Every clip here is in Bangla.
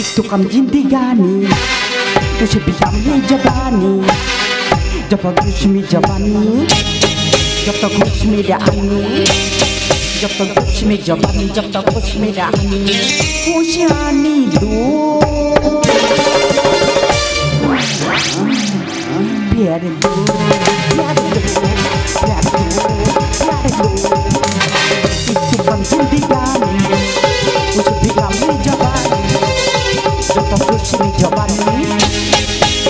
एक तो कम जिंदगानी उसे भी हम ये जवानी जब तक होश में जवानी जब तक होश में रानी जब तक होश में जवानी जब तक होश में रानी होश आनी दो प्यार दो प्यार दो प्यार दो प्यार दो एक तो कम जिंदगानी उसे भी हम ये जवानी जब तक होश में जवानी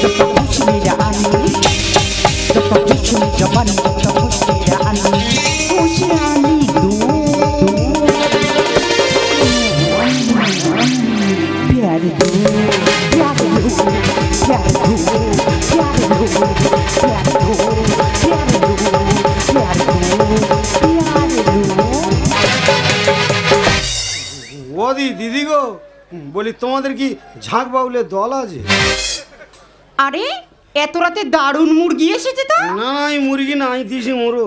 जब तक होश में रानी जब तक होश में जवानी जब तक होश में रानी होश आनी दो प्यार दो प्यार दो प्यार दो प्यार दो प्यार दो प्यार दो प्यार दो प्यार दो ওদি দিদি গো বলি তোমাদের কি ঝাঁক বাউলে দল আছে? আরে এত রাতে দারুণ মুরগি এসেছে তো। না না এই মুরগি না আমি দিছি মোরো।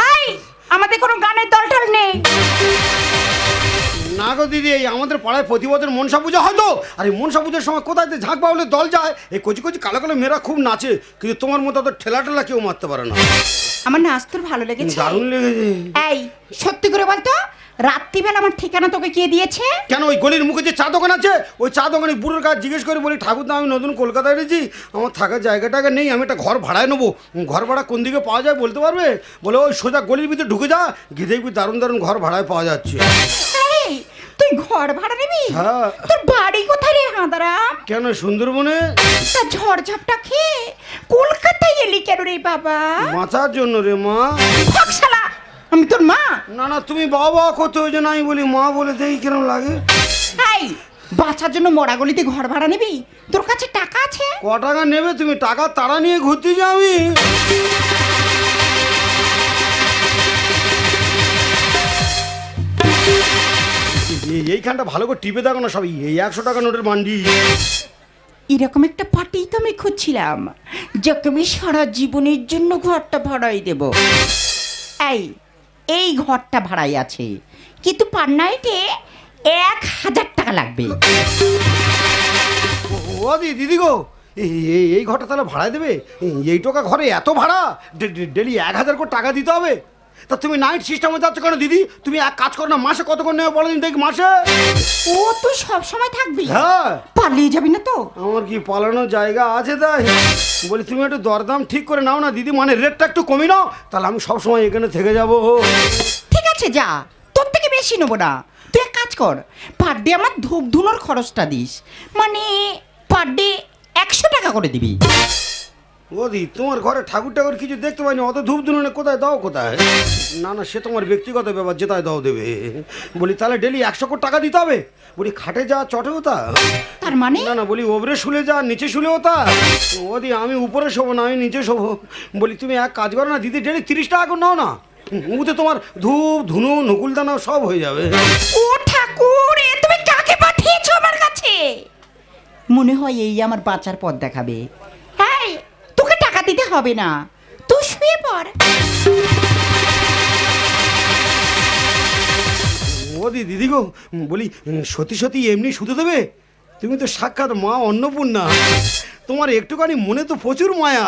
হাই আমাদের কোনো গানের দল টল নেই। না গো দিদি এই আমাদের পাড়ায় প্রতি বছর মনসা পূজা হয় তো আর এই মনসা পূজার সময় কোথায় যে ঝাঁক বাউলে দল যায় এই কচি কচি কালো কালো মেয়েরা খুব নাচে কিন্তু তোমার মতো তো ঠেলা ঠেলা কেউ মারতে পারে না। আমার নাচ তোর ভালো লেগেছে? দারুণ লেগেছে। এই সত্যি করে বলতো রাত্রিবেলা আমার ঠিকানা তোকে কে দিয়েছে? কেন ওই গলির মুখে যে চা দোকান আছে ওই চা দোকানে বুড়োর কাছে জিজ্ঞেস করে বলি ঠাকুর দা আমি নতুন কলকাতায় এসেছি আমার থাকার জায়গাটাকে নেই আমি একটা ঘর ভাড়ায় নেবো ঘর ভাড়া কোন দিকে পাওয়া যায় বলতে পারবে? বলে ওই সোজা গলির ভিতরে ঢুকে যা গিয়ে দেখবি দারুণ দারুণ ঘর ভাড়ায় পাওয়া যাচ্ছে। এই তুই ঘর ভাড়া নিবি? হ্যাঁ। তোর বাড়ি কোথায় রে হাঁদারাম? কেন সুন্দরবনে? তা ঝড়ঝাপটা খেয়ে কলকাতায় এলি কেন রে বাবা? বাঁচার জন্য রে মা। থাক শালা আমি তোর মা? না না তুমি বাবা করতে হয়েছে না আমি বলি মা বলে দেখি কিরম লাগে। এই বাঁচার জন্য মরা গলিতে ঘর ভাড়া নিবি? তোর কাছে টাকা আছে? ক টাকা নেবে তুমি? টাকা তাড়া নিয়ে ঘুরতে যাবি? এইখানটা ভালো করে টিপে দেখো না সবই এই 100 টাকা নোটের মান্ডি। এরকম একটা পার্টি তো আমি খুঁজছিলাম যাকে আমি সারা জীবনের জন্য ঘরটা ভাড়াই দেব। এই ঘরটা ভাড়াই আছে কিন্তু পার নাইটে 1000 টাকা লাগবে। ও দিদি গো এই ঘরটা তাহলে ভাড়ায় দেবে? এই টাকা ঘরে এত ভাড়া ডেলি 1000 করে টাকা দিতে হবে? তা তুমি নাইট সিস্টেমে যাচ্ছ কেন দিদি? তুমি এক কাজ করো না মাসে কত করে নেবে বলো দিন দেখি মাসে। ও তুই সব সময় থাকবি? হ্যাঁ। পালিয়ে যাবি না তো? আমার কি পালানোর জায়গা আছে তাই বলি তুমি একটু দরদাম ঠিক করে নাও না দিদি মানে রেটটা একটু কমিয়ে নাও তাহলে আমি সবসময় এখানে থেকে যাবো। ঠিক আছে যা তোর থেকে বেশি নেবো না। তুই এক কাজ কর পার ডে আমার ধূপ ধুনোর খরচটা দিস মানে পার ডে 100 টাকা করে দিবি। ওদি তোমার ঘরে ঠাকুর ঠাকুর কিছু দেখতে পাইনি অত ধূপ ধুনুনে কোথায় দাও কোথায়? না না সে তোমার ব্যক্তিগত ব্যাপার যেটাই দাও দেবে। বলি তাহলে ডেলি 100 করে টাকা দিতে হবে? বলি খাটে যা চটেও তা? তার মানে? না না বলি ওপরে শুলে যা নিচে শুলেও তা? ওদি আমি উপরে শোবো না আমি নিচে শোবো। বলি তুমি এক কাজ করো না দিদি ডেলি 30 টাকা করে নাও না ওতে তোমার ধূপ ধুনু নকুলদানা সব হয়ে যাবে। ও ঠাকুর এ তুমি কাকে পাঠিয়েছো আমার কাছে? মনে হয় এই আমার বাঁচার পথ দেখাবে। এই তোকে টাকা দিতে হবে না তুই শুয়ে পড়। ওদি দিদি গো বলি সত্যি সত্যি এমনি শুতে দেবে? তুমি তো সাক্ষাৎ মা অন্নপূর্ণা তোমার একটুখানি মনে তো প্রচুর মায়া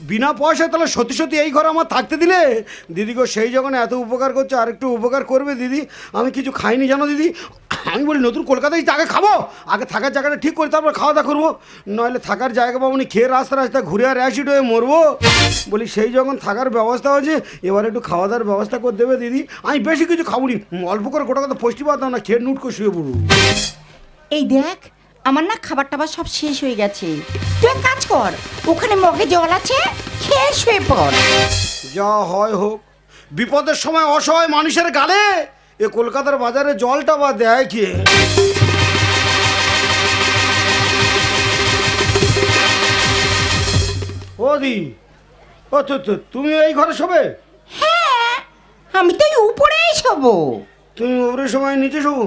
বিনা পয়সায় তাহলে সত্যি সত্যি এই ঘরে আমার থাকতে দিলে? দিদি গো সেই যখন এত উপকার করছো আর একটু উপকার করবে দিদি। আমি কিছু খাইনি জানো দিদি আমি বলি নতুন কলকাতায় আগে খাবো আগে থাকার জায়গাটা ঠিক করে তারপর খাওয়া দাওয়া করবো নইলে থাকার জায়গা পাবো না খেয়ে রাস্তা রাস্তা ঘুরে আর অ্যাসিড হয়ে মরবো। বলি সেই যখন থাকার ব্যবস্থা হয়েছে এবার একটু খাওয়া দাওয়ার ব্যবস্থা করে দেবে দিদি। আমি বেশি কিছু খাবো নি অল্প করে গোটা কথা পুষ্টি পাতাম না খেয়ে নুট করে শুয়ে পড়বো। এই দেখ আমার না খাবার টাবার সব শেষ হয়ে গেছে তুই এক কাজ কর ওখানে মগে জল আছে খেয়ে শুয়ে পড়। যা হয় হোক বিপদের সময় অসহায় মানুষের গালে এ কলকাতার বাজারে জলটা বা দেয় কে? ও দি ও তো তুমি এই ঘরে শোবে? হ্যাঁ আমি তো উপরেই শোবো। তুমি ওপরের সময় নিচে শোবো?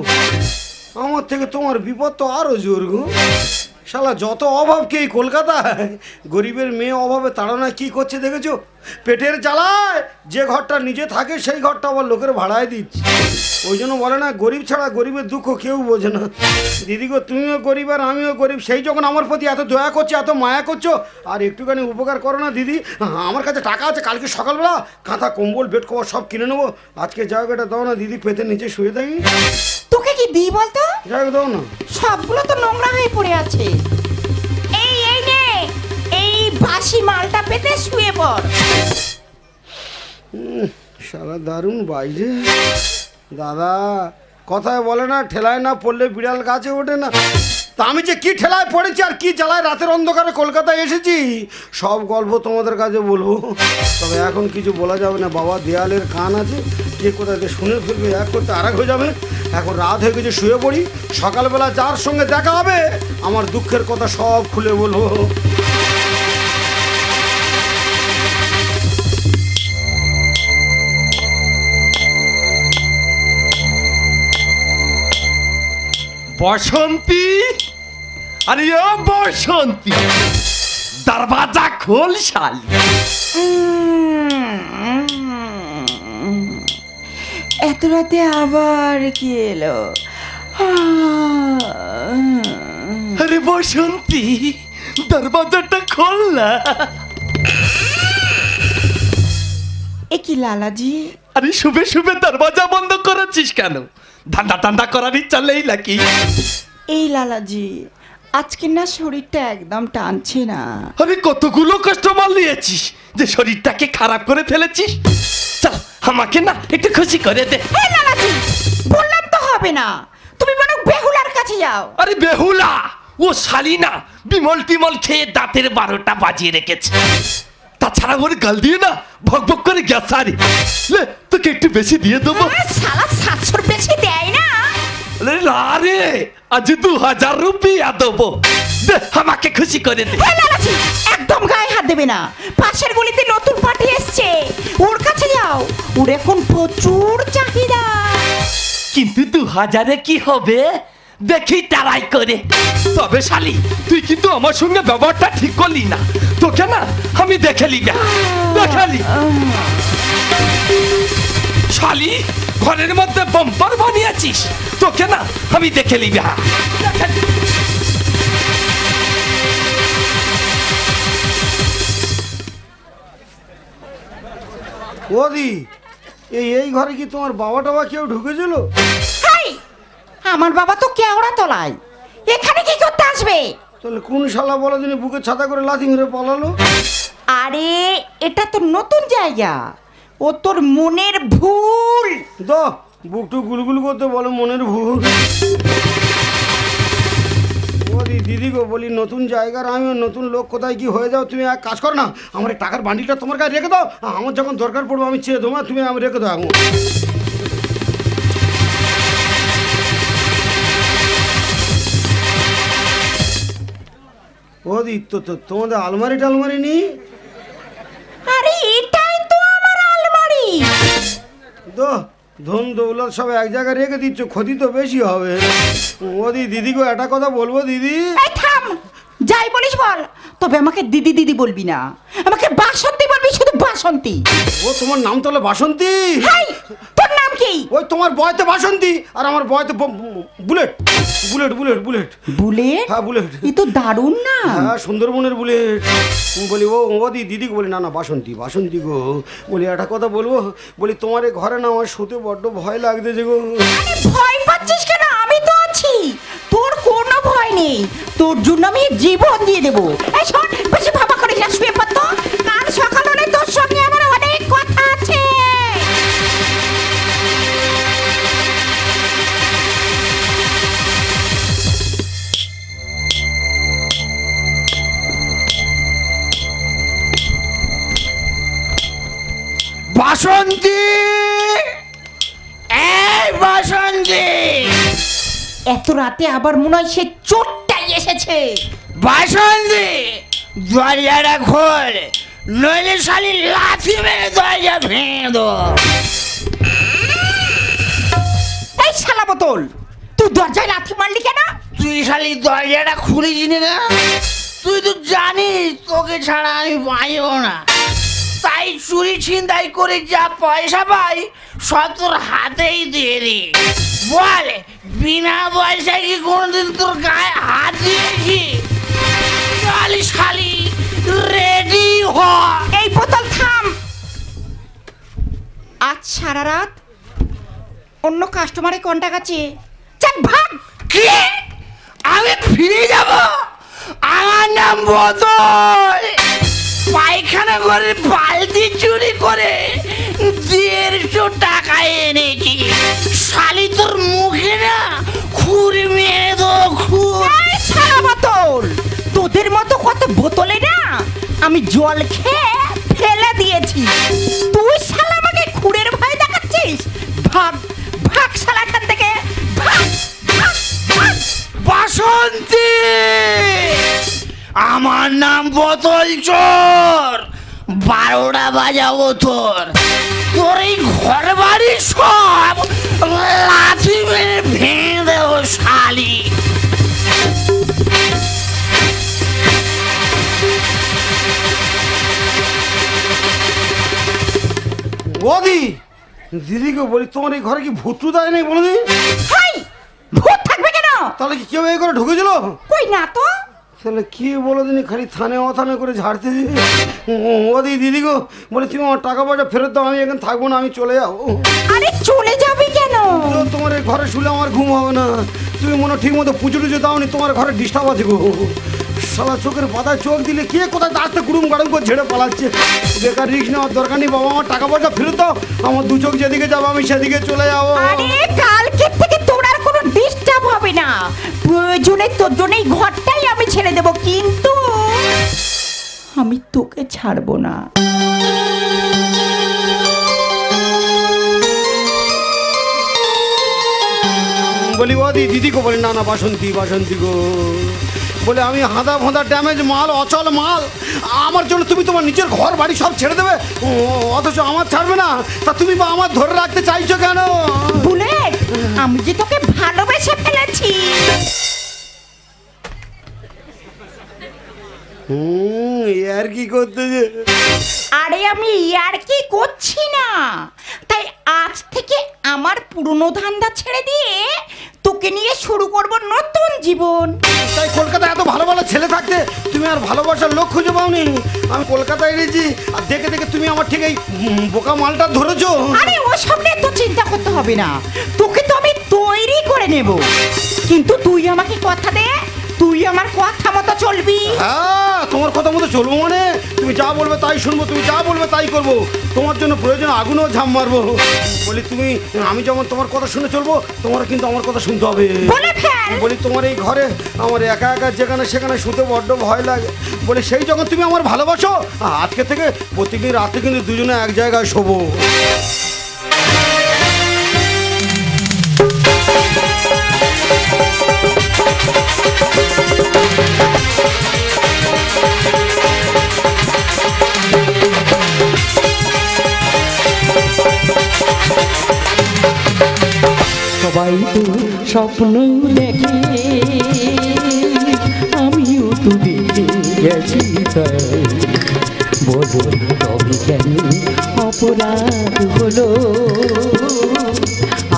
আমার থেকে তোমার বিপদ তো আরো জোর গো। শালা যত অভাব কি এই কলকাতায়, গরিবের মেয়ে অভাবে তাড়না কি করছে দেখেছো? পেটের জ্বালায় যে ঘরটা নিজে থাকে সেই ঘরটা আবার লোকের ভাড়ায় দিচ্ছে। ওই জন্য বলে না, গরিব ছাড়া গরিবের দুঃখ কেউ বোঝে না। দিদি গো, তুমিও গরিব আর আমিও গরিব, সেই যখন আমার প্রতি এত দয়া করছো, এত মায়া করছো, আর একটুখানি উপকার করো না দিদি। আমার কাছে টাকা আছে, কালকে সকালবেলা কাঁথা কম্বল বেড কভার সব কিনে নেবো। আজকে জায়গাটা দাও না দিদি, পেটের নিচে শুয়ে থাকি। তোকে কি দিই বলতো? জায়গা দাও না। সবগুলো তো নোংরা হয়ে পড়ে আছে। এই এই নে, এই বাসি মালটা পেতে শুয়ে পড়। সারা দারুণ বাইরে। দাদা কথায় বলে না, ঠেলায় না পড়লে বিড়াল গাছে ওঠে না। তা আমি যে কি ঠেলায় পড়েছি আর কি জ্বালায় রাতের অন্ধকারে কলকাতায় এসেছি, সব গল্প তোমাদের কাছে বলবো। তবে এখন কিছু বলা যাবে না বাবা, দেয়ালের কান আছে, কে কোথায় শুনে ফেলবে, এক করতে আর এক হয়ে যাবে। এখন রাত হয়ে গেছে, শুয়ে পড়ি, সকালবেলা যার সঙ্গে দেখা হবে আমার দুঃখের কথা সব খুলে বলবো। বসন্তী, আরে ও বসন্তী, দরওয়াজা খোল শালি। এত রাতে আবার কি এলো? আরে বসন্তী, দরওয়াজাটা খোল না। এ কি লালাজি? আরে শুবে শুবে দরওয়াজা বন্ধ করেছিস কেন? ধান্দা টান্দা করার ইচ্ছা নেই নাকি? এই লালাজি, আজকে না শরীরটা একদম টানছে না। আরে কতগুলো কাস্টমার নিয়েছিস যে শরীরটাকে খারাপ করে ফেলেছিস। চল আমাকে না একটু খুশি করে দে। এই লালাজি, বললাম তো হবে না, তুমি বরং বেহুলার কাছে যাও। আরে বেহুলা ও শালি না, বিমল টিমল খেয়ে দাঁতের 12টা বাজিয়ে রেখেছে। তাছাড়া ওর গাল দিয়ে না ভক ভক করে গ্যাস সারি। লে তোকে একটু বেশি দিয়ে দেবো। শালা 700 বেশি দেয় না। আরে না রে, আজ 2000 রুপিয়া দেবো। দে আমাকে খুশি করে দে। এই লালাজি, একদম গায়ে হাত দেবে না। পাশের গলিতে নতুন পার্টি এসছে, ওর কাছে যাও, ওর এখন প্রচুর চাহিদা। কিন্তু 2000-এ কি হবে দেখি তারাই করে। তবে শালি তুই কিন্তু আমার সঙ্গে ব্যবহারটা ঠিক করলি না। তোকে না আমি দেখেলি না, দেখেলি শালি ঘরের মধ্যে বাম্পার বানিয়েছিস। তোকে না আমি দেখেলি না। ওদি, এই ঘরে কি তোমার বাবা টাবা কেউ ঢুকেছিল? হাই, আমার বাবা তো কেওড়া তলায়, এখানে কি করতে আসবে? তাহলে কোন শালা বলা দিনে বুকে ছাতা করে লাথি মেরে পালালো? আরে এটা তো নতুন জায়গা, ও তোর মনের ভুল। তো বুকটু গুলগুল করতে বলো মনের ভুল। ওদি দিদি গো, বলি নতুন জায়গার আমিও নতুন লোক, কোথায় কি হয়ে যাও। তুমি এক কাজ করো না, আমার এই টাকার বান্ডিলটা তোমার কাছে রেখে দাও, আমার যখন দরকার পড়বে আমি চেয়ে দেবো, তুমি আমি রেখে দাও এখন। ওদি তো তোমাদের আলমারি টালমারি নেই? আরে এটাই তো আমার আলমারি। তো ধন দৌলত সব এক জায়গায় রেখে দিচ্ছ, ক্ষতি তো বেশি হবে। ওদি দিদি গো, একটা কথা বলবো দিদি। এই থাম, যাই বলিস বল, তবে আমাকে দিদি দিদি বলবি না, আমাকে বাসন্তী বলবি, শুধু বাসন্তী। ও তোমার নাম তাহলে বাসন্তী? হাই, তোর নাম কি? ওই তোমার বয়তে বাসন্তী আর আমার বয়তে bullet. Bullet bullet bullet bullet? হ্যাঁ বুলেট। এ তো দারুণ না? হ্যাঁ সুন্দরবনের বুলেট। বলি ও দিদি বলি না না বাসন্তী বাসন্তী গো। বলি একটা কথা বলবো, বলি তোমার এই ঘরে না আমার শুতে বড্ড ভয় লাগতেছে গো। আরে ভয় পাচ্ছিস কেন? আমি তো আছি, তোর কোনো ভয় নেই, তোর জন্য আমি জীবন দিয়ে দেবো। এই শোন, বেশি ভাবা করে যা, শুয়ে পড় তো, কাল সকাল হলে তোর সঙ্গে আমার অনেক কথা আছে। বাসন্তী, এই বাসন্তী, এত রাতে আবার মনে হয় সে চোরটাই এসেছে। বাসন্তী দরজাটা খোল, নইলে শালি লাথি মেরে দরজা ভেঙে দেবো। এই শালা বোতল, তুই দরজায় লাথি মারলি কেন? তুই তুই শালি দরজাটা খুলিস নি না? তুই তো জানিস তোকে ছাড়া আমি পাইও না, তাই চুরি ছিনতাই করে যা পয়সা পাই সব তোর হাতেই দিয়ে রে। বল, বিনা পয়সায় কি কোনোদিন তোর গায়ে হাত দিয়েছি? শালি শালি রেডি হ। এই বোতল থাম। আজ সারা রাত অন্য কাস্টমারে কন্টাক্ট আছে, চাক ভাগ। কি? আমি ফিরে যাব? আমার নাম বদল। পায়খানা করে বালতি চুরি করে 150 টাকা এনেছি। শালি তোর মুখে না খুঁড়ি মেরে দো খুব। এই সারা বোতল, তোদের মতো কত বোতলে না আমি জল খেয়ে ফেলে দিয়েছি। তুই শালা আমাকে খুঁড়ের ভয় দেখাচ্ছিস? ভাগ ভাগ শালা এখান থেকে, ভাগ ভাগ ভাগ। বাসন্তী, আমার নাম বোতল চোর। 12টা বাজাবো তোর। তোর এই ঘর বাড়ি সব লাথি মেরে ভেঙে দেবো শালি। ওদি দিদিকে বলি, তোমার এই ঘরে কি ভূত দেয় নাই বলে দি? হাই, ভূত থাকবে কেন? তাহলে কি কেউ এই ঘরে ঢুকেছিল? কই না তো। তাহলে কি বলে দিনি, খালি থানে অথানে করে ঝাড়তে দিদি। ওদি দিদি গো বলে, তুমি আমার টাকা পয়সা ফেরত দাও, আমি এখানে থাকবো না, আমি চলে যাবো। আরে চলে যাবি কেন? তো তোমার এই ঘরে শুলে আমার ঘুম হবে না। তুমি মনে ঠিক মতো পুজো টুজো দাওনি, তোমার ঘরে ডিস্টার্ব আছে গো। শালা চোখের পাতায় চোখ দিলে কে কোথায় দাঁড়তে কুড়ুম গাড়ুম করে ঝেড়ে পালাচ্ছে। বেকার রিস্ক নেওয়ার দরকার নেই বাবা, আমার টাকা পয়সা ফেরত দাও। আমার দু চোখ যেদিকে যাবো আমি সেদিকে চলে যাবো। আরে কালকে থেকে তোর আর কোনো ডিস্টার্ব হবে না। প্রয়োজনে তোর জন্য এই ঘরটাই আমি ছেড়ে দেব, কিন্তু আমি তোকে ছাড়বো না। বলি ওদি দিদি গো বলি, না না বাসন্তী বাসন্তী গো বলে, আমি হাঁদা ফাঁদা ড্যামেজ মাল, অচল মাল, আমার জন্য তুমি তোমার নিজের ঘর বাড়ি সব ছেড়ে দেবে, অথচ আমার ছাড়বে না। তা তুমি বা আমার ধরে রাখতে চাইছো কেন? বুলেট, আমি যে তোকে ভালোবেসে ফেলেছি। আর কি করতেছে? আরে আমি আর কি করছি না, তাই আজ থেকে আমার পুরনো ধান্দা ছেড়ে দিয়ে তোকে নিয়ে শুরু করব নতুন জীবন। তাই কলকাতায় এত ভালো ভালো ছেলে থাকতে তুমি আর ভালোবাসার লোক খুঁজে পাওনি। আমি কলকাতায় এনেছি আর দেখে দেখে তুমি আমার ঠিক এই বোকা মালটা ধরেছো। আরে ওসব নিয়ে তো চিন্তা করতে হবে না, তোকে তো আমি তৈরি করে নেব। কিন্তু তুই আমাকে কথা দে, তুই আমার কথা মতো চলবি। হ্যাঁ, তোমার কথা মতো চলবো মানে তুমি যা বলবে তাই শুনবো, তুমি যা বলবে তাই করবো। তোমার জন্য প্রয়োজন আগুনও ঝাম মারবো। বলি তুমি, আমি যেমন তোমার কথা শুনে চলবো, তোমার কিন্তু আমার কথা শুনতে হবে। বলে ফেল। বলি তোমার এই ঘরে আমার একা একা যেখানে সেখানে শুতে বড্ড ভয় লাগে। বলি সেই যখন তুমি আমার ভালোবাসো, আজকে থেকে প্রতিদিন রাতে কিন্তু দুজনে এক জায়গায় শোবো। সবাই তো স্বপ্ন দেখে, আমিও তো দেখে গেছি, তাই বলো তবে কেন অপরাধ হলো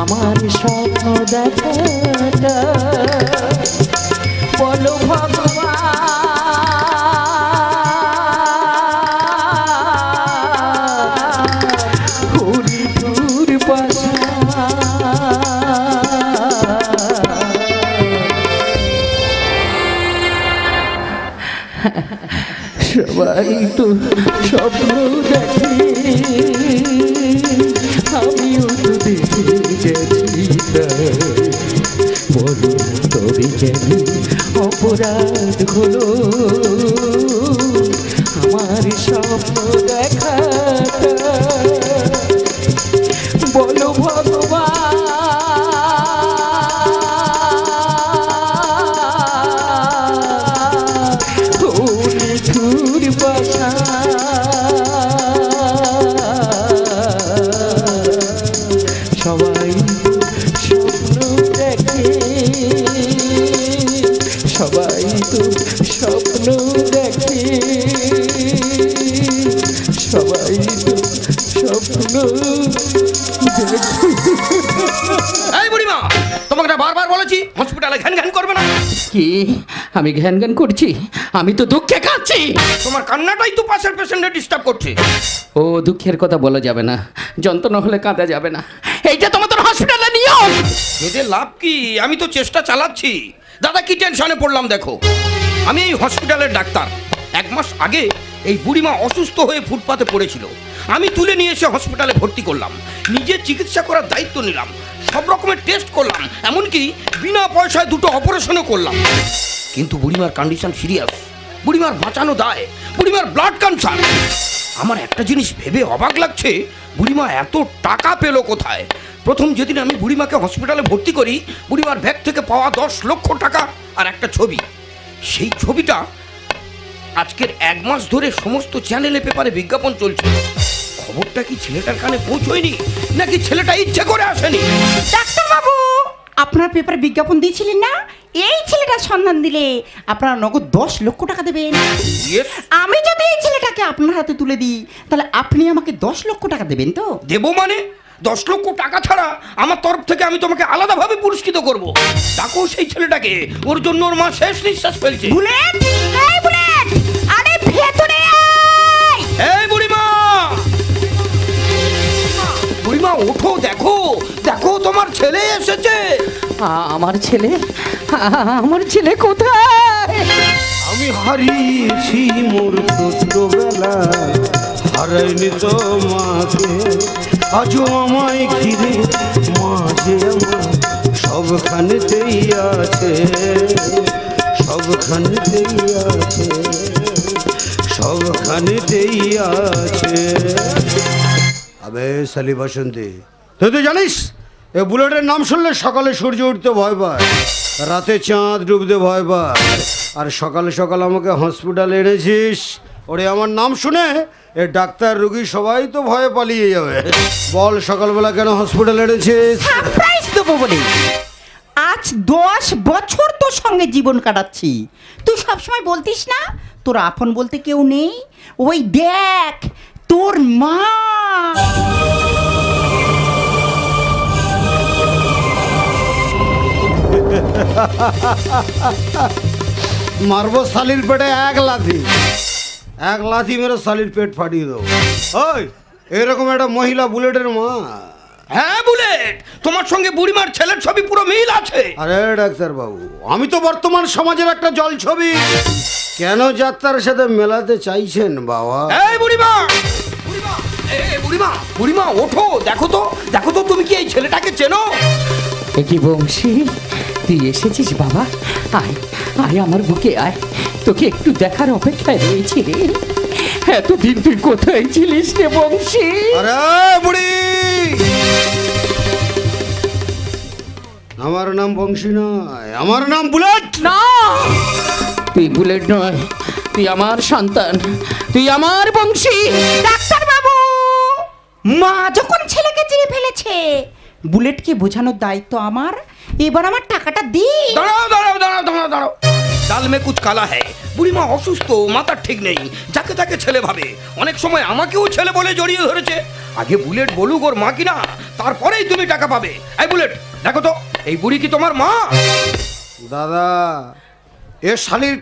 আমার স্বপ্ন দেখাটা? বলো সবাই তো স্বপ্ন দেখে, আমিও তো দেখে গেছি, তাই বলো তবে কেন অপরাধ হলো আমার স্বপ্ন দেখাটা? বলো সবাই স্বপ্ন দেখে, তো স্বপ্ন দেখে, সবাই তো স্বপ্ন দেখে। এই বুড়িমা, তোমাকে না বারবার বলেছি হসপিটালে ঘ্যান ঘ্যান করবে না। কি আমি ঘ্যান ঘ্যান করছি? আমি তো দুঃখে কাঁদছি। তোমার কান্নাটাই তো পাশের পেশেন্টে ডিস্টার্ব করছে। ও দুঃখের কথা বলা যাবে না, যন্ত্রণা হলে কাঁদা যাবে না, এইটা তোমাদের হসপিটালে নিয়ম। এদের লাভ কি? আমি তো চেষ্টা চালাচ্ছি। দাদা কি টেনশনে পড়লাম দেখো। আমি এই হসপিটালের ডাক্তার। 1 মাস আগে এই বুড়িমা অসুস্থ হয়ে ফুটপাতে পড়েছিল। আমি তুলে নিয়ে এসে হসপিটালে ভর্তি করলাম, নিজে চিকিৎসা করার দায়িত্ব নিলাম, সব রকমের টেস্ট করলাম, এমনকি বিনা পয়সায় 2টো অপারেশনও করলাম। কিন্তু বুড়িমার কন্ডিশন সিরিয়াস, বুড়িমার বাঁচানো দায়, বুড়িমার ব্লাড ক্যান্সার। আমার একটা জিনিস ভেবে অবাক লাগছে, বুড়িমা এত টাকা পেলো কোথায়? প্রথম যেদিন আমি বুড়িমাকে হসপিটালে ভর্তি করি, বুড়িমার ব্যাগ থেকে পাওয়া 10 লক্ষ টাকা আর একটা ছবি। সেই ছবিটা আজকের 1 মাস ধরে সমস্ত চ্যানেলে পেপারে বিজ্ঞাপন চলছে। খবরটা কি ছেলেটার কানে পৌঁছয়নি, নাকি ছেলেটা ইচ্ছে করে আসেনি? ডাক্তার বাবু, আপনার পেপারে বিজ্ঞাপন দিয়েছিলেন না? এই ছেলেটার সন্ধান দিলে আপনারা নগদ 10 লক্ষ টাকা দেবেন। Yes, আমি যদি এই ছেলেটাকে আপনার হাতে তুলে দিই, তাহলে আপনি আমাকে 10 লক্ষ টাকা দেবেন তো? দেবো মানে 10 লক্ষ টাকা ছাড়া আমার তরফ থেকে আমি তোমাকে আলাদাভাবে পুরস্কৃত করব। ডাকো সেই ছেলেটাকে, ওর জন্য ওর মা শেষ নিঃশ্বাস ফেলছে। বুলেট, এই বুলেট, আরে ভেতরে আয়। এই বুড়িমা, বুড়িমা ওঠো, দেখো দেখো তোমার ছেলে এসেছে। আমার ছেলে, আমার ছেলে কোথায়? আমি হারিয়েছি মোর ছোটবেলা, হারাইনি তো মাকে, আজও আমায় ঘিরে মাঝে আমার সবখানেতেই আছে, সবখানেতেই আছে, সবখানেতেই আছে। আবে সালি বাসন্তী, তুই তো জানিস এ বুলেটের নাম শুনলে সকালে সূর্য উঠতে ভয় পায়, রাতে চাঁদ ডুবতে ভয় পায়, আর সকালে সকাল আমাকে হসপিটালে এনেছিস। ওরে আমার নাম শুনে এ ডাক্তার রুগী সবাই তো ভয়ে পালিয়ে যাবে। বল সকালবেলা কেন হসপিটালে এনেছিস? সারপ্রাইজ দেবো বলে। আজ 10 বছর তোর সঙ্গে জীবন কাটাচ্ছি, তুই সবসময় বলতিস না তোর আপন বলতে কেউ নেই? ওই দেখ তোর মা। মারবো শালির পেটে এক লাথি, এক লাথি মেরে শালির পেট ফাটিয়ে দেবো। ওই এরকম একটা মহিলা বুলেটের মা? হ্যাঁ বুলেট, তোমার সঙ্গে বুড়িমার ছেলের ছবি পুরো মিল আছে। আরে ডাক্তার বাবু, আমি তো বর্তমান সমাজের একটা জল ছবি, কেন যাত্রার সাথে মেলাতে চাইছেন বাবা? এই বুড়িমা, বুড়িমা, বুড়িমা, বুড়িমা ওঠো, দেখো তো, দেখো তো তুমি কি এই ছেলেটাকে চেনো? কি বংশী, তুই এসেছিস বাবা? আয় আয় আমার বুকে আয়, তোকে একটু দেখার অপেক্ষায় রয়েছি রে। এতদিন তুই কোথায় ছিলিস রে বংশী? আরে বুড়ি, আমার নাম বংশী নয়, আমার নাম বুলেট। না, তুই বুলেট নয়, তুই আমার সন্তান, তুই আমার বংশী। ডাক্তার বাবু, মা যখন ছেলেকে চিনে ফেলেছে, বুলেটকে বোঝানোর দায়িত্ব আমার। এবার আমার টাকাটা দি। দাঁড়াও দাঁড়াও দাঁড়াও দাঁড়াও দাঁড়াও, ডাল মে কুছ কালা হ্যায়। বুড়িমা অসুস্থ, মাথার ঠিক নেই, যাকে তাকে ছেলে ভাবে। অনেক সময় আমাকেও ছেলে বলে জড়িয়ে ধরেছে। আগে বুলেট বলুক ওর মা কিনা, তারপরেই তুমি টাকা পাবে। এই বুলেট, দেখো তো এই বুড়ি কি তোমার মা? দাদা, এ শালির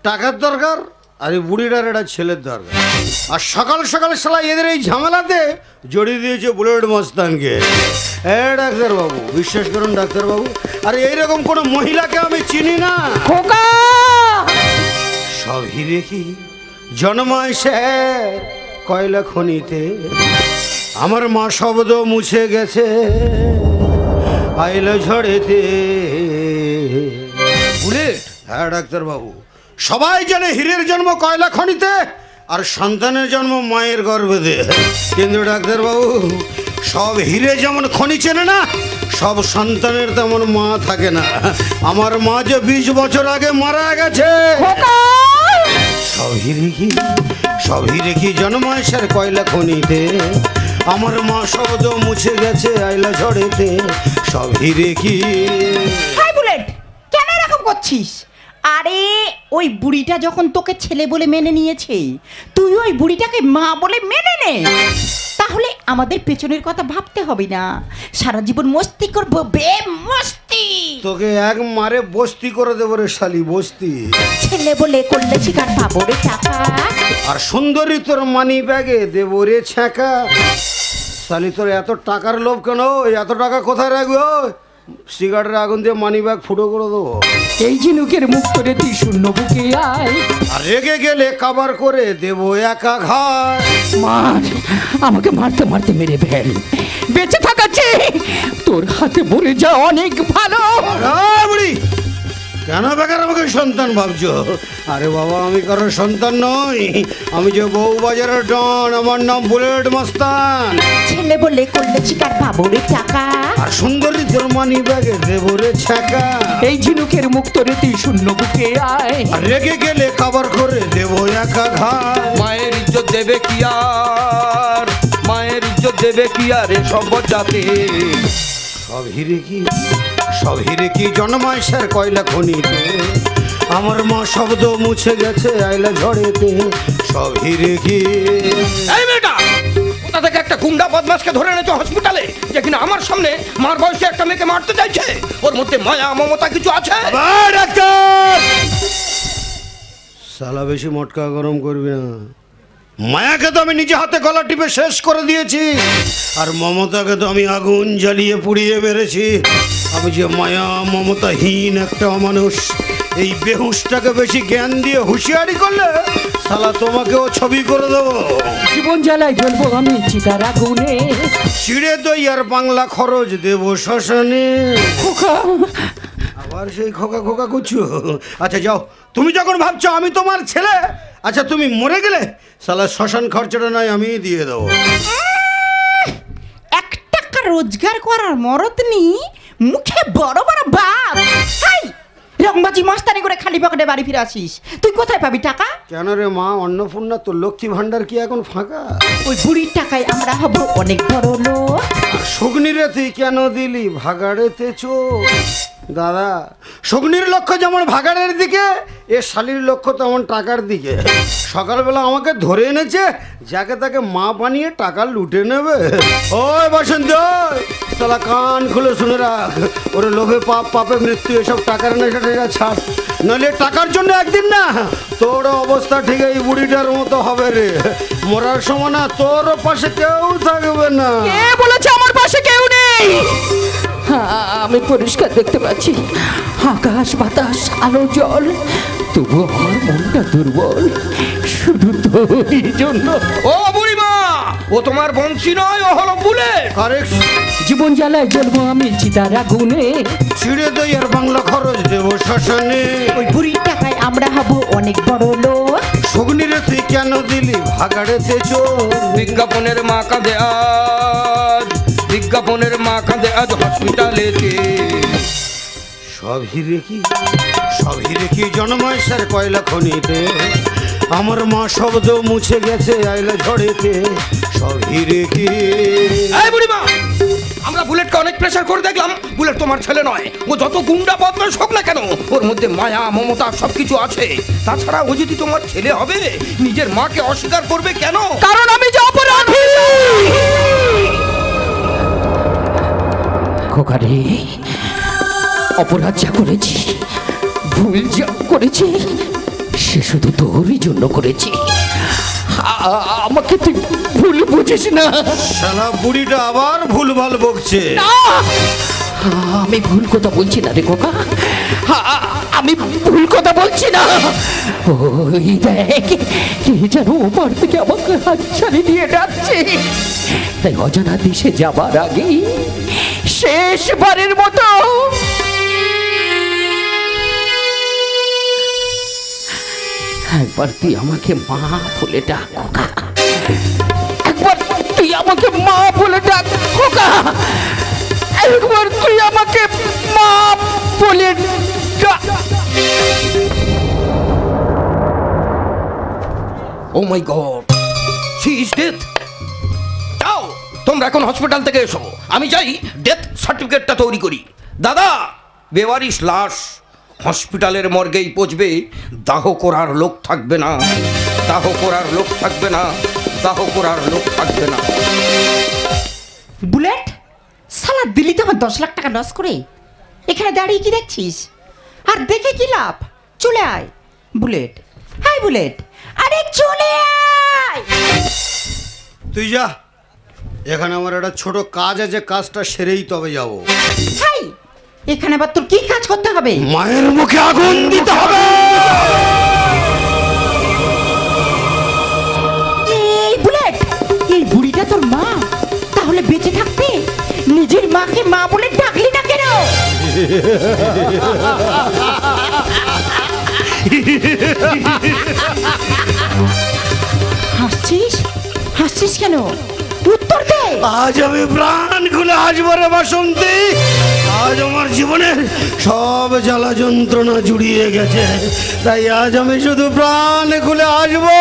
টাকার দরকার, আর এই বুড়িটার একটা ছেলের দরকার। আর সকাল সকাল শালা এদের এই ঝামেলাতে জড়িয়ে দিয়েছে বুলেট মস্তানকে। এ ডাক্তারবাবু, বিশ্বাস করুন ডাক্তারবাবু, আর এইরকম কোনো মহিলাকে আমি চিনি না। খোকা, সব হিরে কি জন্মায় সে কয়লা খনিতে, আমার মা শব্দ মুছে গেছে আইলো ঝড়েতে। বুলেট, হ্যাঁ ডাক্তারবাবু, সবাই জানে হীরের জন্ম কয়লা খনিতে, আর সন্তানের জন্ম মায়ের গর্ভে। কিন্তু ডাক্তারবাবু, সব হিরে যেমন খনি চেনে না, সব সন্তানের তেমন মা থাকে না। আমার মা যে 20 বছর আগে মারা গেছে। সব হিরে কি জন্মায় স্যার কয়লা খনিতে, আমার মা শব্দ মুছে গেছে আইলা ঝড়েতে। সব হিরে কি। হাই বুলেট, কেন এরকম করছিস? আরে ওই বুড়িটা যখন তোকে ছেলে বলে মেনে নিয়েছে, তুই ওই বুড়িটাকে মা বলে মেনে নে। তাহলে আমাদের পেছনের কথা ভাবতে হবে না, সারা জীবন মস্তি করবো, বে মস্তি। তোকে এক মারে বস্তি করে দেবো রে শালি, বস্তি। ছেলে বলে করলে শিকার পাবো রে টাকা, আর সুন্দরী তোর মানি ব্যাগে দেবো রে ছ্যাঁকা। শালি তোর এত টাকার লোভ কেন? এত টাকা কোথায় রাখবো? সিগারেটের আগুন দিয়ে মানি ব্যাগ ফুটো করে দেবো। এই ঝিনুকের মুখ করে তুই শূন্য বুকে আয়, আর রেগে গেলে কাবার করে দেবো একা ঘায়। মার, আমাকে মারতে মারতে মেরে ফেল, বেঁচে থাকাচ্ছে তোর হাতে মরে যা অনেক ভালো। আরে বুড়ি, কেন বেকার আমাকে সন্তান ভাবছো? আরে বাবা, আমি কারোর সন্তান নই, আমি যে বউবাজারের ডন, আমার নাম বুলেট মস্তান। ছেলে বলে করলে শিকার পাবো রে টাকা, আর সুন্দরী তোর মানি ব্যাগে দেবো রে ছ্যাঁকা। এই ঝিনুকের মুখ করে তুই শূন্য বুকে আয়, আর রেগে গেলে কাবার করে দেবো একা ঘায়। মায়ের ইজ্জত দেবে কি আর, মায়ের ইজ্জত দেবে কি আর এসব জাতে। সব হিরে কি, সব হিরে কি জন্মায় স্যার কয়লা খনিতে। আমার মা শব্দ মুছে গেছে আইলা ঝড়েতে। সব হিরে কি। এই মেয়েটা কোথা থেকে একটা গুন্ডা বদমাশকে ধরে এনেছো হসপিটালে, যে কিনা আমার সামনে মার বয়সে একটা মেয়েকে মারতে চাইছে? ওর মধ্যে মায়া মমতা কিছু আছে? আবার ডাক্তার! শালা বেশি মটকা গরম করবি না। মায়াকে তো আমি নিজে হাতে গলা টিপে শেষ করে দিয়েছি, আর মমতাকে তো আমি আগুন জ্বালিয়ে পুড়িয়ে মেরেছি। আমি যে মায়া মমতাহীন একটা মানুষ। এই বেহুশটাকে বেশি জ্ঞান দিয়ে হুঁশিয়ারি করলে শালা তোমাকেও ছবি করে দেবো। জীবন জ্বালায় জ্বলবো আমি চিতার আগুনে, চিড়ে দই আর বাংলা খরচ দেবো শ্মশানে। খোকা আবার সেই খোকা খোকা করছো? আচ্ছা যাও, তুমি যখন ভাবছো আমি তোমার ছেলে, আচ্ছা তুমি মরে গেলে শালা শ্মশান খরচাটা নয় আমি দিয়ে দেবো। 1 টাকা রোজগার করার মরদ নি, মুখে বড় বড় বাপ। হাই, রংবাজি মস্তানি করে খালি পকেটে বাড়ি ফিরে আসিস, তুই কোথায় পাবি টাকা? কেন রে মা অন্নপূর্ণা, তোর লক্ষ্মী ভান্ডার কি এখন ফাঁকা? ওই বুড়ির টাকায় আমরা হব অনেক বড় লোক। আর শগ্নিরে তুই কেন দিলি ভাগাড়েতে চোখ? দাদা, শগ্নির লক্ষ্য যেমন ভাগাড়ের দিকে, এ শালির লক্ষ্য তেমন টাকার দিকে। সকালবেলা আমাকে ধরে এনেছে, যাকে তাকে মা বানিয়ে টাকা লুটে নেবে। ওই বসন্ত, শালা কান খুলে শুনে রাখ, ওরে লোভে পাপ, পাপে মৃত্যু, এসব টাকার নেশা ছাড়, নইলে টাকার জন্য একদিন না তোর অবস্থা ঠিক এই বুড়িটার মতো হবে রে। মরার সময় না তোর পাশে কেউ থাকবে না। কে বলেছে আমার পাশে কেউ নেই? আমি পরিষ্কার দেখতে পাচ্ছি আকাশ বাতাস আলো জল, তবু আমার মনটা দুর্বল শুধু তোরই জন্য। ও বুড়িমা, ও তোমার বংশী নয়, ও হলো বুলেট। কারেক্ট। জীবন জ্বালায় জ্বলবো আমি চিতার আগুনে, ছিঁড়ে দই আর বাংলা খরচ দেবো শ্মশানে। ওই বুড়ির টাকায় আমরা হব অনেক বড় লোক। শগ্নিরে তুই কেন দিলি ভাগাড়েতে চোখ? বিজ্ঞাপনের মা কাঁদে আজ, বিজ্ঞাপনের মা কাঁদে আজ হসপিটালেতে। সব হিরে কি, সব হিরে কি জন্মায় স্যার কয়লা খনিতে। আমার মা শব্দ মুছে গেছে আইলা ঝড়েতে। সব হিরে কি। এই বুড়িমা, আমরা বুলেটকে অনেক প্রেসার করে দেখলাম, বুলেট তোমার ছেলে নয়। ও যত গুন্ডা বদমাশ হোক না কেন, ওর মধ্যে মায়া মমতা সবকিছু আছে। তাছাড়া ও যদি তোমার ছেলে হবে, নিজের মাকে অস্বীকার করবে কেন? কারণ আমি যে অপরাধী। খোকারে, অপরাধ যা করেছি, ভুল যা করেছি, সে শুধু তোরই জন্য করেছি। আমাকে তুই ভুল বুঝিস না। শালা বুড়িটা আবার ভুলভাল বকছে। আমি ভুল কথা বলছি না রে খোকা, আমি ভুল কথা বলছি না। ওই দেখ, কে যেন ওপার থেকে আমাকে হাতছানি দিয়ে ডাকছে। তাই অজানা দেশে যাবার আগে শেষবারের মতো একবার তুই আমাকে মা বলে ডাক খোকা, একবার তুই আমাকে মা বলে ডাক খোকা, একবার তুই আমাকে মা বলে ডাক। ও মাই গড, শি ইজ ডেথ। যাও তোমরা এখন হসপিটাল থেকে এসো, আমি যাই ডেথ সার্টিফিকেটটা তৈরি করি। দাদা, বেওয়ারিশ লাশ, হসপিটালের মর্গেই পচবে, দাহ করার লোক থাকবে না, দাহ করার লোক থাকবে না, দাহ করার লোক থাকবে না। বুলেট, সালা দিলি তো আমার 10 লাখ টাকা লস করে। এখানে দাঁড়িয়ে কি দেখছিস? আর দেখে কি লাভ? চলে আয় বুলেট। হাই বুলেট, আরে চলে আয়। তুই যা, এখানে আমার একটা ছোট কাজ আছে, কাজটা সেরেই তবে যাব। হাই, এখানে আবার তোর কি কাজ করতে হবে? মায়ের মুখে আগুন দিতে হবে। এই বুলেট, এই বুড়িটা তোর মা? তাহলে বেঁচে থাকতে নিজের মাকে মা বলে ডাকলি না কেন? হাসছিস? হাসছিস কেন? উত্তর দে। আজ আমি প্রাণ খুলে হাসবো রে বাসন্তী। আজ আমার জীবনের সব জ্বালা যন্ত্রণা জুড়িয়ে গেছে, তাই আজ আমি শুধু প্রাণ খুলে হাসবো।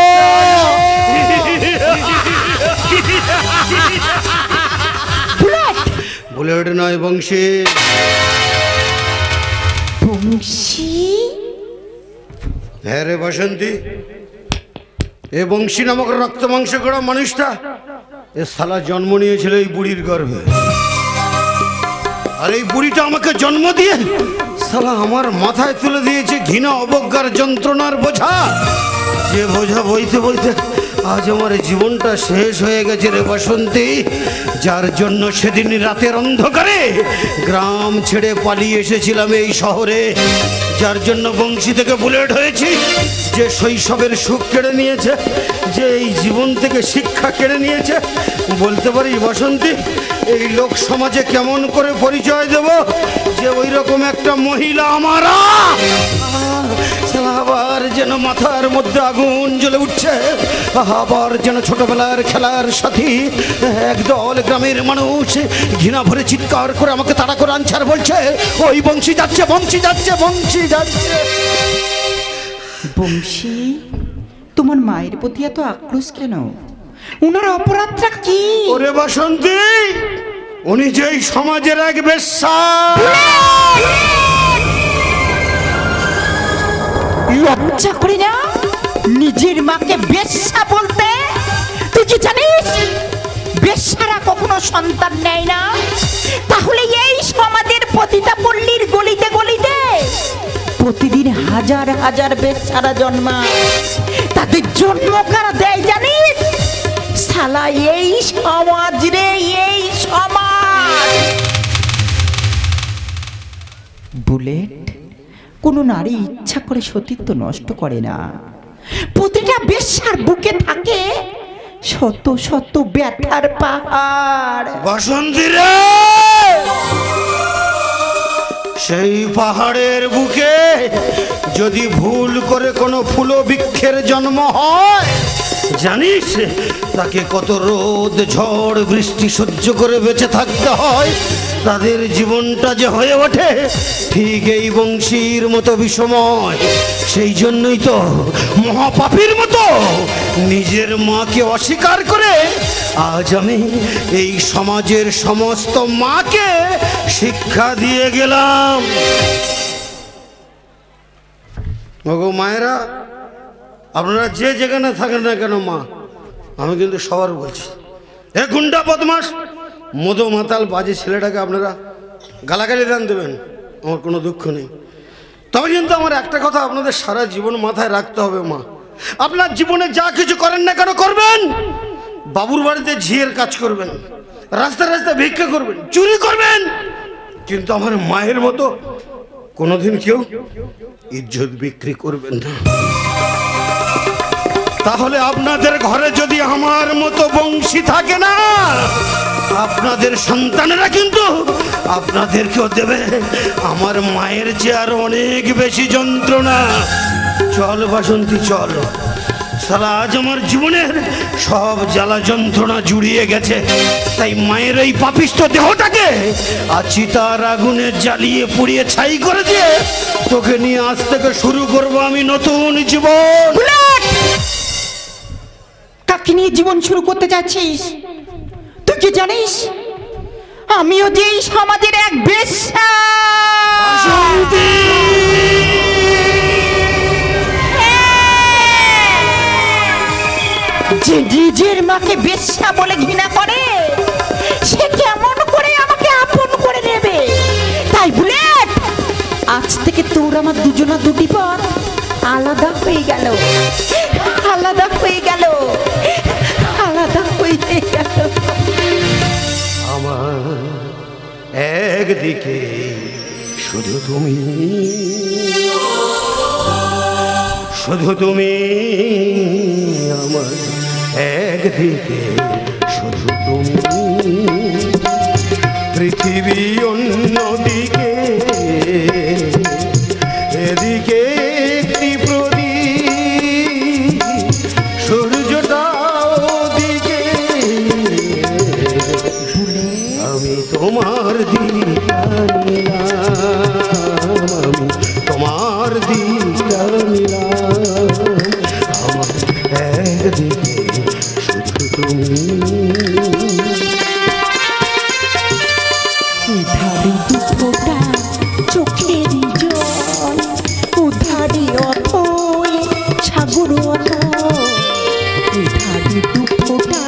বুলেট নয়, বংশী। বংশী? হ্যাঁ রে বাসন্তী, এ বংশী নামক রক্ত মাংস করা মানুষটা, এ শালা জন্ম নিয়েছিল এই বুড়ির গর্ভে। আর এই বুড়িটা আমাকে জন্ম দিয়ে শালা আমার মাথায় তুলে দিয়েছে ঘৃণা, অবজ্ঞার, যন্ত্রণার বোঝা। যে বোঝা বইতে বইতে আজ আমার জীবনটা শেষ হয়ে গেছে রে বাসন্তী। যার জন্য সেদিন রাতের অন্ধকারে গ্রাম ছেড়ে পালিয়ে এসেছিলাম এই শহরে, যার জন্য বংশী থেকে বুলেট হয়েছি, যে শৈশবের সুখ কেড়ে নিয়েছে, যে এই জীবন থেকে শিক্ষা কেড়ে নিয়েছে। বলতে পারি বাসন্তী, এই লোক সমাজে কেমন করে পরিচয় দেব যে ওই রকম একটা মহিলা আমারা। আবার যেন মাথার মধ্যে আগুন জ্বলে উঠছে, আবার যেন ছোটবেলার খেলার সাথী একদল গ্রামের মানুষ ঘৃণা ভরে চিৎকার করে আমাকে তাড়া করে আনছে আর বলছে, ওই বংশী যাচ্ছে, বংশী যাচ্ছে, বংশী যাচ্ছে। বংশী, তোমার মায়ের প্রতি এত আক্রোশ কেন? উনার অপরাধটা কি? ওরে বাসন্তী, উনি যেই সমাজের এক বেশ্যা। লজ্জা করে না নিজের মাকে বেশ্যা বলতে? তুই কি জানিস বেশ্যারা কখনো সন্তান নেয় না? তাহলে এই সমাজের পতিতা পল্লীর গলিতে গলিতে প্রতিদিন হাজার হাজার বেশ্যারা জন্মায়। তাদের জন্ম কারা দেয় জানিস? শালা এই সমাজ রে, এই সমাজ। বুলেট, কোনো নারী ইচ্ছা করে সতীত্ব নষ্ট করে না। প্রতিটা বেশ্যার বুকে থাকে শত শত ব্যথার পাহাড়। বাসন্তী রে, সেই পাহাড়ের বুকে যদি ভুল করে কোনো ফুল বৃক্ষের জন্ম হয়, জানিস তাকে কত রোদ, ঝড়, বৃষ্টি সহ্য করে বেঁচে থাকতে হয়। তাদের জীবনটা যে হয়ে ওঠে ঠিক এই বংশীর মতো বিষময়। সেই জন্যই তো মহাপাপীর মতো নিজের মাকে অস্বীকার করে আজ আমি এই সমাজের সমস্ত মাকে শিক্ষা দিয়ে গেলাম। ওগো মায়েরা, আপনারা যে যেখানে থাকেন না কেন মা, আমি কিন্তু সবার বলছি, এ গুন্ডা বদমাস মদো মাতাল বাজে ছেলেটাকে আপনারা গালাগালি দান দেবেন, আমার কোনো দুঃখ নেই। তবে কিন্তু আমার একটা কথা আপনাদের সারা জীবন মাথায় রাখতে হবে মা, আপনার জীবনে যা কিছু করেন না কেন করবেন, বাবুর বাড়িতে ঝিয়ের কাজ করবেন, রাস্তায় রাস্তায় ভিক্ষা করবেন, চুরি করবেন, কিন্তু আমার মায়ের মতো কোনোদিন কেউ ইজ্জত বিক্রি করবেন না। তাহলে আপনাদের ঘরে যদি আমার মতো বংশী থাকে না, আপনাদের সন্তানেরা কিন্তু আপনাদেরকেও দেবে আমার মায়ের চেয়ে আরো অনেক বেশি যন্ত্রণা। চল বাসন্তী চল, সারা আজ আমার জীবনের সব জ্বালা যন্ত্রণা জুড়িয়ে গেছে, তাই মায়ের এই পাপিষ্ঠ দেহটাকে আজ চিতার আগুনে জ্বালিয়ে পুড়িয়ে ছাই করে দিয়ে তোকে নিয়ে আজ থেকে শুরু করবো আমি নতুন জীবন। কাকে নিয়ে জীবন শুরু করতে যাচ্ছিস? তুই কি জানিস আমিও যে এই সমাজের এক বেশ্যা। যে নিজের মাকে বেশ্যা বলে ঘৃণা করে, সে কেমন করে আমাকে আপন করে নেবে? তাই বুলেট, আজ থেকে তোর আমার দুজনা দুটি পথ আলাদা হয়ে গেল, আলাদা হয়ে গেল, আলাদা হয়ে গেল। আমার একদিকে শুধু তুমি, শুধু তুমি, আমার একদিকে শুধু তুমি, পৃথিবী অন্যদিকে, এদিকে একটি প্রদীপ, সূর্যটা ওদিকে, আমি তোমার দিকটা নিলাম, আমি তোমার দিকটা নিলাম, আমার একদিকে শুধু তুমি। উধারি দুঃখটা চোখেরই জল, উধারি অথই সাগর অথই, উধারি দুঃখটা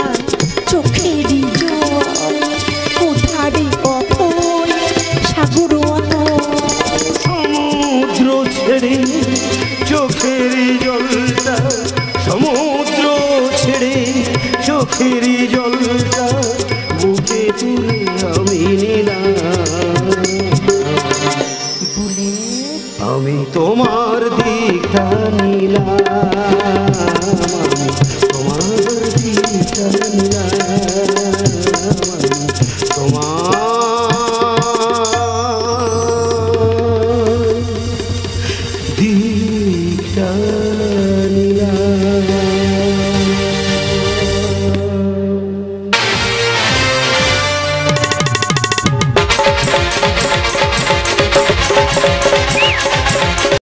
চোখেরই জল, উধারি অথই সাগর অথই। সমুদ্র ছেড়ে চোখেরই জলটা, সমুদ্র ছেড়ে চোখেরই জলটা, বুকে তুলে আমি নিলাম, আমি তোমার দিকটা নিলাম, আমি তোমার দিকটা নিলাম, তোমার দিকটা